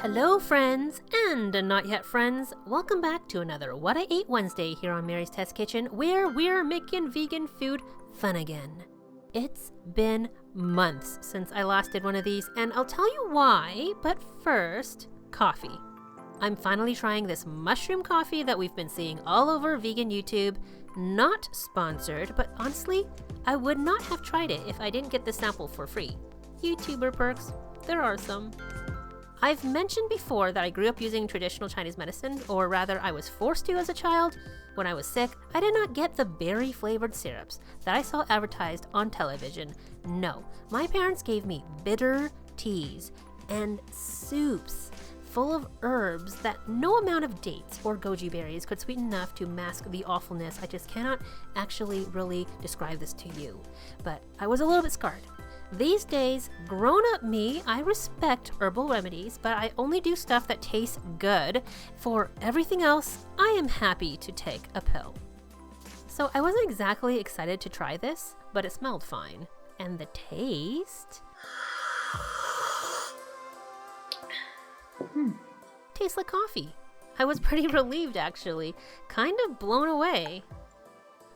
Hello friends and not yet friends, welcome back to another What I Ate Wednesday here on Mary's Test Kitchen, where we're making vegan food fun again. It's been months since I last did one of these, and I'll tell you why, but first, coffee. I'm finally trying this mushroom coffee that we've been seeing all over vegan YouTube. Not sponsored, but honestly, I would not have tried it if I didn't get the sample for free. YouTuber perks, there are some. I've mentioned before that I grew up using traditional Chinese medicine, or rather I was forced to as a child. When I was sick, I did not get the berry-flavored syrups that I saw advertised on television. No, my parents gave me bitter teas and soups full of herbs that no amount of dates or goji berries could sweeten enough to mask the awfulness. I just cannot actually really describe this to you, but I was a little bit scarred. These days, grown-up me, I respect herbal remedies, but I only do stuff that tastes good. For everything else, I am happy to take a pill. So I wasn't exactly excited to try this, but it smelled fine. And the taste... tastes like coffee. I was pretty relieved actually, kind of blown away.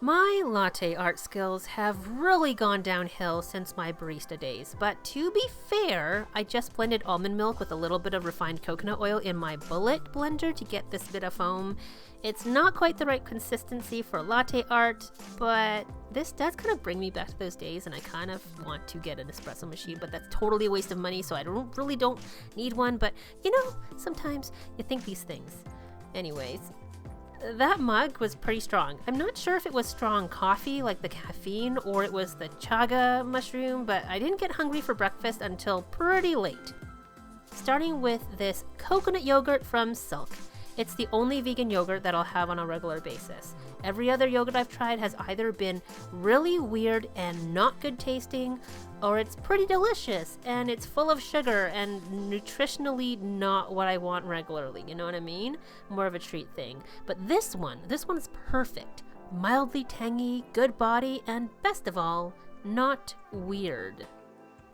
My latte art skills have really gone downhill since my barista days, but to be fair, I just blended almond milk with a little bit of refined coconut oil in my bullet blender to get this bit of foam. It's not quite the right consistency for latte art, but this does kind of bring me back to those days, and I kind of want to get an espresso machine, but that's totally a waste of money, so I really don't need one, but you know, sometimes you think these things. Anyways, that mug was pretty strong. I'm not sure if it was strong coffee, like the caffeine, or it was the chaga mushroom, but I didn't get hungry for breakfast until pretty late. Starting with this coconut yogurt from Silk. It's the only vegan yogurt that I'll have on a regular basis. Every other yogurt I've tried has either been really weird and not good tasting, or it's pretty delicious and it's full of sugar and nutritionally not what I want regularly, you know what I mean? More of a treat thing. But this one's perfect. Mildly tangy, good body, and best of all, not weird.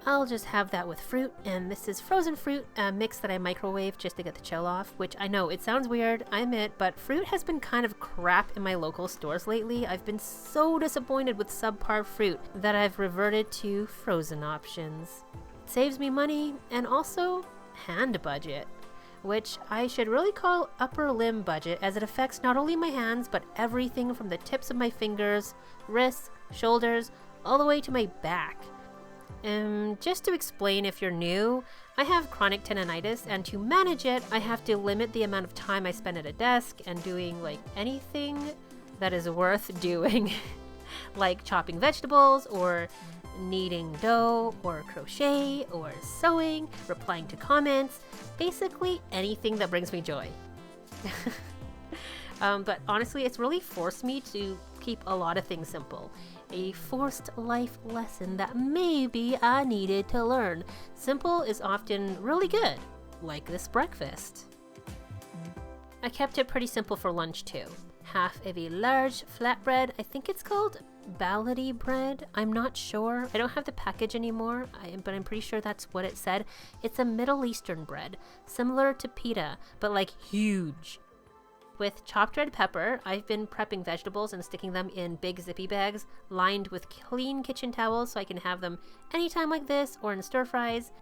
I'll just have that with fruit, and this is frozen fruit, a mix that I microwave just to get the chill off, which I know it sounds weird, I admit, but fruit has been kind of crap in my local stores lately. I've been so disappointed with subpar fruit that I've reverted to frozen options. It saves me money and also hand budget, which I should really call upper limb budget, as it affects not only my hands but everything from the tips of my fingers, wrists, shoulders, all the way to my back. Just to explain if you're new, I have chronic tendonitis, and to manage it, I have to limit the amount of time I spend at a desk and doing like anything that is worth doing, like chopping vegetables or kneading dough or crochet or sewing, replying to comments, basically anything that brings me joy. But honestly, it's really forced me to keep a lot of things simple. A forced life lesson that maybe I needed to learn. Simple is often really good, like this breakfast. I kept it pretty simple for lunch too. Half of a large flatbread, I think it's called ballady bread. I'm not sure. I don't have the package anymore, but I'm pretty sure that's what it said. It's a Middle Eastern bread, similar to pita, but like huge. With chopped red pepper, I've been prepping vegetables and sticking them in big zippy bags lined with clean kitchen towels so I can have them anytime like this or in stir fries.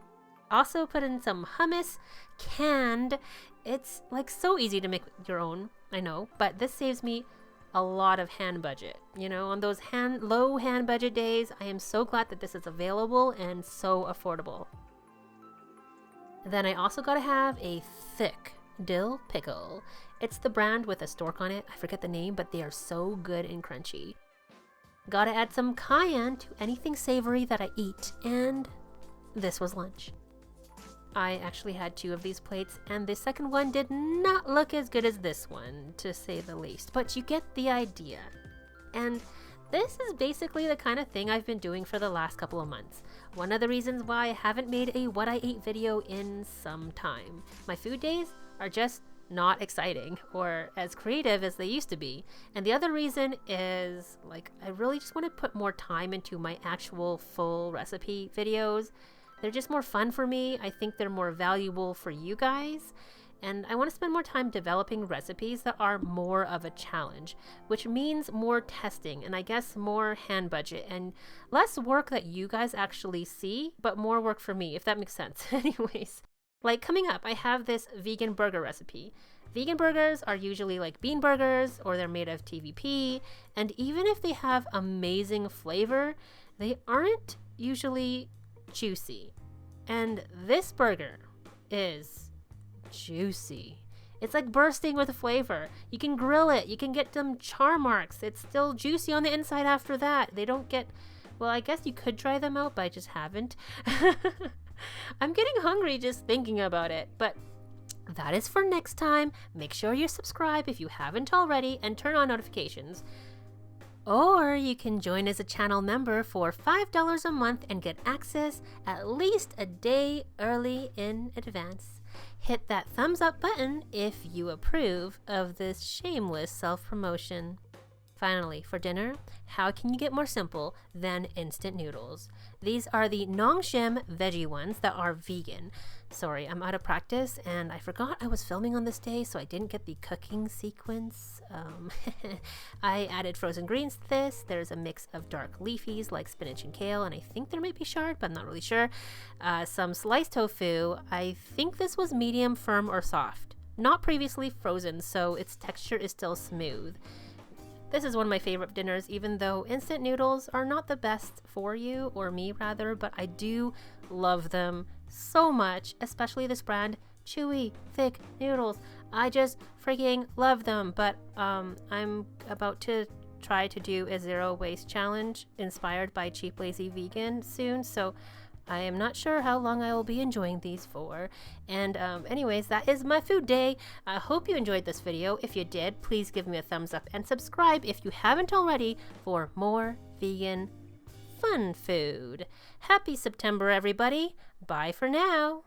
Also put in some hummus, canned. It's like so easy to make your own, I know, but this saves me a lot of hand budget. You know, on those low hand budget days, I am so glad that this is available and so affordable. Then I also gotta have a thick dill pickle. It's the brand with a stork on it. I forget the name, but they are so good and crunchy. Gotta add some cayenne to anything savory that I eat, and this was lunch. I actually had 2 of these plates, and the second one did not look as good as this one, to say the least, but you get the idea. And this is basically the kind of thing I've been doing for the last couple of months. One of the reasons why I haven't made a What I Ate video in some time. My food days are just not exciting or as creative as they used to be. And the other reason is, like, I really just want to put more time into my actual full recipe videos. They're just more fun for me. I think they're more valuable for you guys. And I want to spend more time developing recipes that are more of a challenge, which means more testing and I guess more hand budget and less work that you guys actually see, but more work for me, if that makes sense. Anyways, like coming up, I have this vegan burger recipe. Vegan burgers are usually like bean burgers or they're made of TVP, and even if they have amazing flavor, they aren't usually juicy. And this burger is juicy. It's like bursting with flavor. You can grill it. You can get them char marks. It's still juicy on the inside after that. They don't get, well, I guess you could try them out, but I just haven't. I'm getting hungry just thinking about it, but that is for next time. Make sure you subscribe if you haven't already and turn on notifications. Or you can join as a channel member for $5 a month and get access at least a day early in advance. Hit that thumbs up button if you approve of this shameless self-promotion. Finally, for dinner, how can you get more simple than instant noodles? These are the Nongshim veggie ones that are vegan. Sorry, I'm out of practice and I forgot I was filming on this day, so I didn't get the cooking sequence. I added frozen greens to this. There's a mix of dark leafies like spinach and kale, and I think there might be chard, but I'm not really sure. Some sliced tofu. I think this was medium, firm, or soft. Not previously frozen, so its texture is still smooth. This is one of my favorite dinners, even though instant noodles are not the best for you, or me rather, but I do love them so much, especially this brand, chewy, thick noodles. I just freaking love them, but I'm about to try to do a zero waste challenge inspired by Cheap Lazy Vegan soon, so I am not sure how long I will be enjoying these for. And anyways, that is my food day. I hope you enjoyed this video. If you did, please give me a thumbs up and subscribe if you haven't already for more vegan fun food. Happy September, everybody. Bye for now.